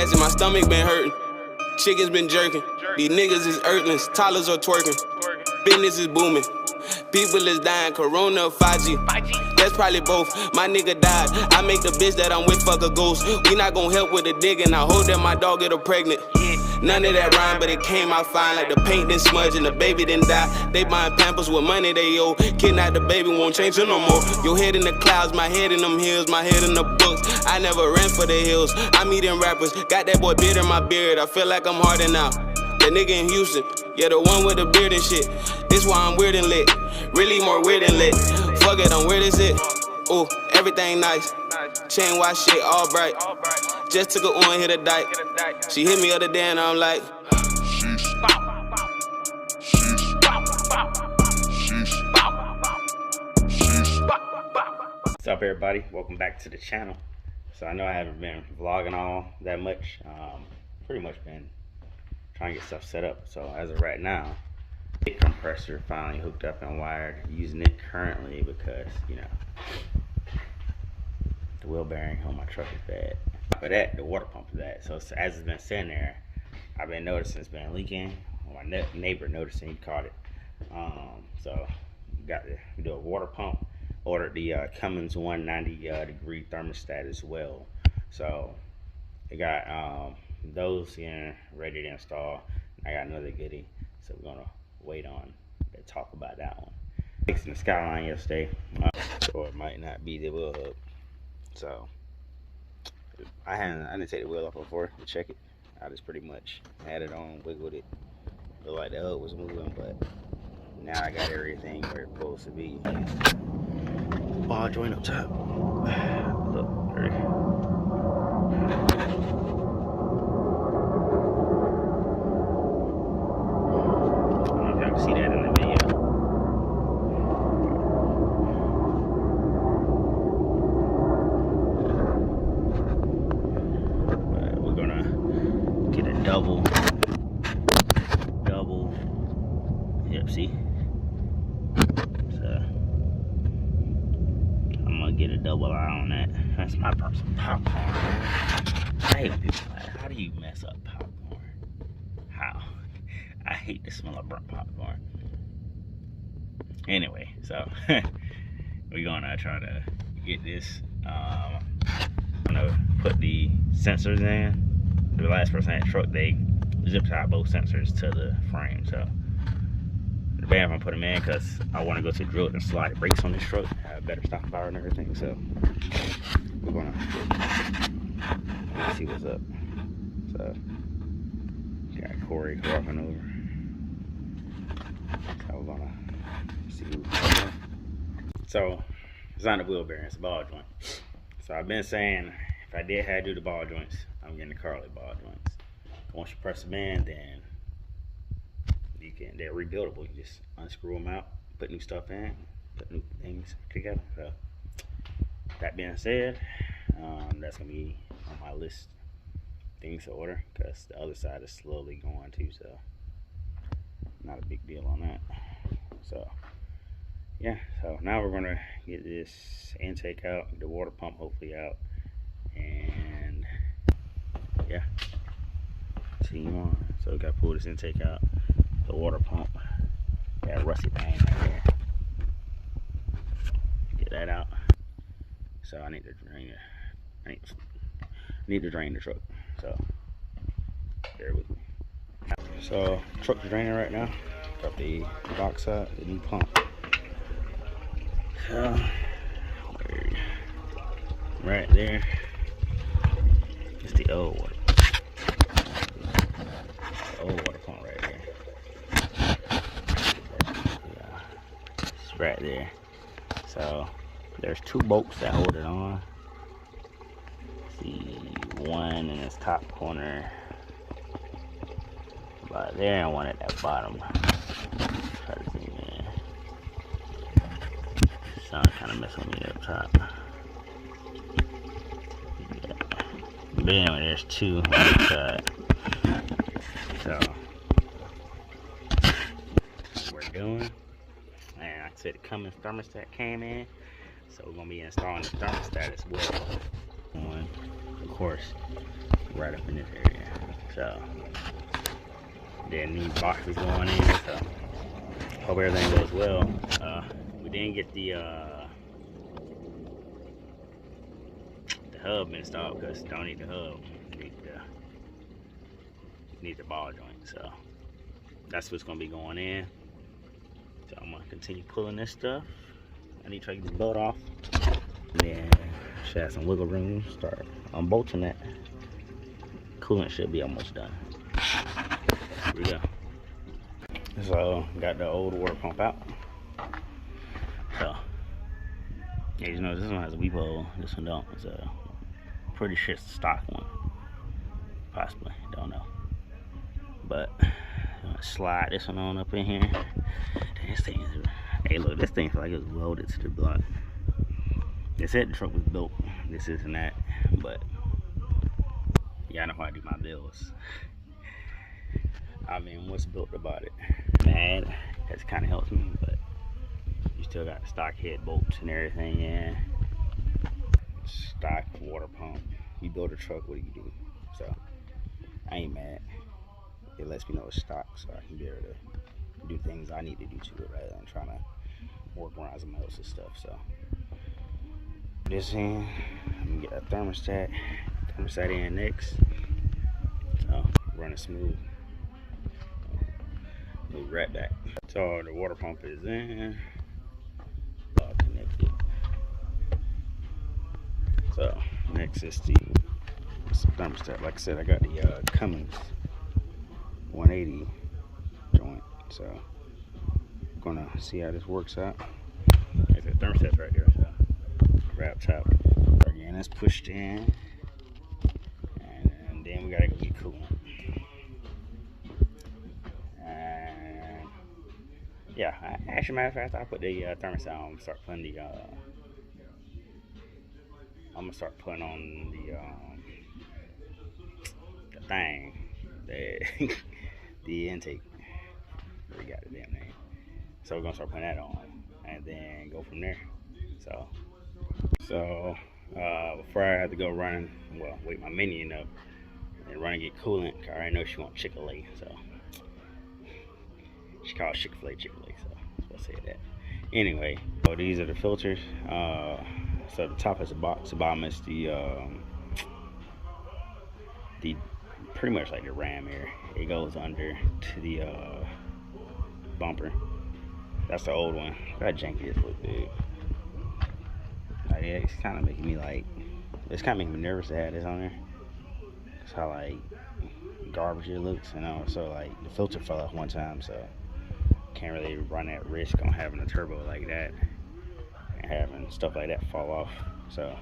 gassy, my stomach been hurting. Chickens been jerking. These niggas is earthlings, toddlers are twerking. Business is booming. People is dying, Corona, 5G. That's probably both. My nigga died. I make the bitch that I'm with fuck a ghost. We not gon' help with the digging. I hope that my dog get her pregnant. None of that rhyme, but it came out fine. Like the paint didn't smudge and the baby didn't die. They buying Pampers with money they owe. Kidnap the baby, won't change it no more. Your head in the clouds, my head in them hills, my head in the books. I never ran for the hills. I'm eating rappers. Got that boy beard in my beard. I feel like I'm harder now. The nigga in Houston, yeah, the one with the beard and shit. This why I'm weird and lit. Really more weird than lit. Fuck it, I'm weird as it. Ooh, everything nice. Chain watch shit all bright. Just took a one, hit a dyke. She hit me other day and I'm like, what's up, everybody? Welcome back to the channel. So I know I haven't been vlogging all that much. Pretty much been trying to get stuff set up. So as of right now, the compressor finally hooked up and wired. Using it currently because, you know, the wheel bearing on my truck is bad. For that, the water pump is bad. So as it's been sitting there, I've been noticing it's been leaking. My neighbor noticing, he caught it. So got to do a water pump. Ordered the Cummins 190 degree thermostat as well. So I got those in ready to install. I got another goodie, so we're gonna wait on to talk about that one. Fixing the Skyline yesterday, or it might not be the wheel hub. So I didn't take the wheel off before to check it. I just pretty much had it on, wiggled it, looked like the hub was moving, but now I got everything where it's supposed to be. Ball joint up top. Look, there. I don't know if y'all can see that in the video. But we're gonna get a double. Yep, see? So I'm gonna get a double eye on that. That's my personal popcorn. I hate people like, how do you mess up popcorn? How? I hate the smell of burnt popcorn. Anyway, so we're gonna try to get this. I'm gonna put the sensors in. The last person at truck, they zip tied both sensors to the frame. So the band, I'm gonna put them in because I want to go to the drill and slide the brakes on this truck, have better stopping power and everything. So we're gonna see what's up. So got Corey walking over. So we're gonna see what's up. So it's not the wheel bearing, it's a ball joint. So I've been saying if I did have to do the ball joints, I'm getting the Carly ball joints. Once you press them in, then they're rebuildable. You just unscrew them out, put new stuff in, put new things together. So that being said, that's gonna be on my list things to order because the other side is slowly going too, so not a big deal on that. So yeah, so now we're gonna get this intake out, the water pump hopefully out, and yeah, see you on. So we gotta pull this intake out, the water pump, that rusty thing right there, get that out. So I need to drain it. I need to drain the truck, so bear with me. So truck's draining right now. Got the box out, the new pump. So right there is the old water pump. The old water pump right there. It's right there. So there's two bolts that hold it on. See, one in this top corner about there and one at that bottom. Try to zoom in. Sound kind of messing with me up top. Yeah. But anyway, there's two on the side. So that's what we're doing. And like I said, the Cummins thermostat came in, so we're gonna be installing the thermostat as well. Of course, right up in this area. So then these boxes going in. So hope everything goes well. We didn't get the hub installed because don't need the hub. Need the ball joint. So that's what's gonna be going in. So I'm gonna continue pulling this stuff. I need to try to get this bolt off. And then should have some wiggle room. Start unbolting that. Coolant should be almost done. Here we go. So got the old water pump out. So yeah, you know this one has a weep hole. This one don't. It's a pretty sure it's the stock one. Possibly, don't know. But I'm gonna slide this one on up in here. This thing is, hey look, this thing feels like it was welded to the block. They said the truck was built, this and that, but yeah, I know how I do my bills. I mean, what's built about it? Mad, that kind of helps me, but you still got the stock head bolts and everything, yeah. Stock water pump. You build a truck, what do you do? So I ain't mad. It lets me know it's stock, so I can be able to do things I need to do to it rather than trying to work around somebody else's stuff. So this in, I'm gonna get a thermostat in next. So running smooth. Move right back. So the water pump is in. All connected. So next is the thermostat. Like I said, I got the Cummins 180 joint. So I'm gonna see how this works out. There's the thermostat's right there. So wrap top. Again, that's pushed in. And then we gotta go get coolant. And yeah, actually, matter of fact, I put the thermostat on. I'm gonna start putting the I'm gonna start putting on the thing, the intake. We got the damn name. So we're gonna start putting that on, and then go from there. So before I have to go running, well, wake my minion up and run and get coolant. I already know she wants Chick-fil-A, so she calls Chick-fil-A Chick-fil-A. So I'll say that. Anyway, so these are the filters. So the top is a box, the bottom is the pretty much like the ram area. It goes under to the bumper. That's the old one. That janky is look big. Like, yeah, it's kind of making me nervous to have this on there. It's how like garbage it looks, you know. So like the filter fell off one time, so can't really run that risk on having a turbo like that and having stuff like that fall off. So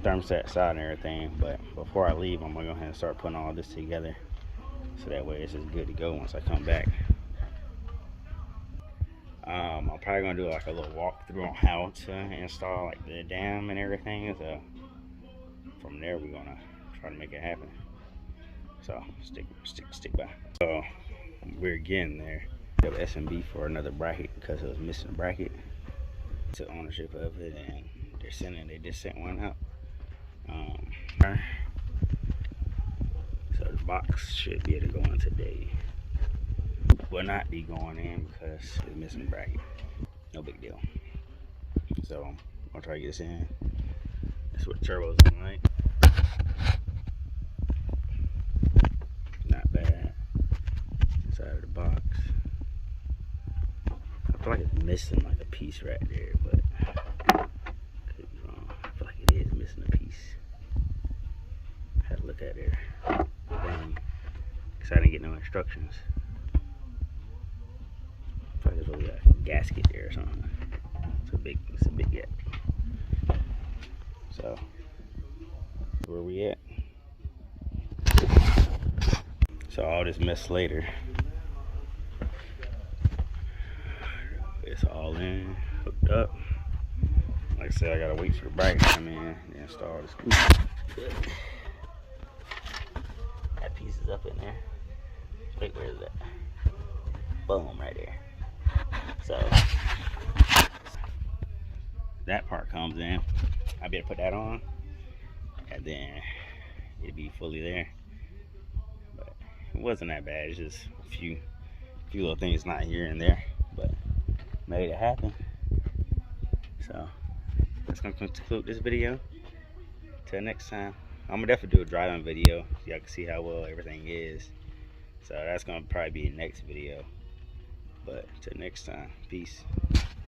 thermostat side and everything, but before I leave, I'm gonna go ahead and start putting all this together so that way it's just good to go once I come back. I'm probably gonna do like a little walkthrough on how to install like the dam and everything. So from there, we're gonna try to make it happen. So stick by. So we're getting there. We have SMB for another bracket because it was missing a bracket. Took ownership of it, and they just sent one out. So the box should be able to go in today. Will not be going in because it's missing a bracket. No big deal. So I'm gonna try to get this in. That's what the turbo's on, right? Not bad. Inside of the box. I feel like it's missing like a piece right there, but could be wrong. I feel like it is missing a piece. Had to look at there. Dang. Because I didn't get no instructions. I feel like there's really a gasket there or something. It's a big gap. So where we at? So all this mess later. It's all in, hooked up. Like I said, I gotta wait for the bracket to come in and install the screw. That piece is up in there. Wait, where is that? Boom, right there. So that part comes in. I'll be able to put that on, and then it'd be fully there. But it wasn't that bad. It's just a few little things not here and there, but made it happen. So that's gonna conclude this video. Till next time, I'm gonna definitely do a driving video so y'all can see how well everything is. So that's gonna probably be the next video. But till next time, peace.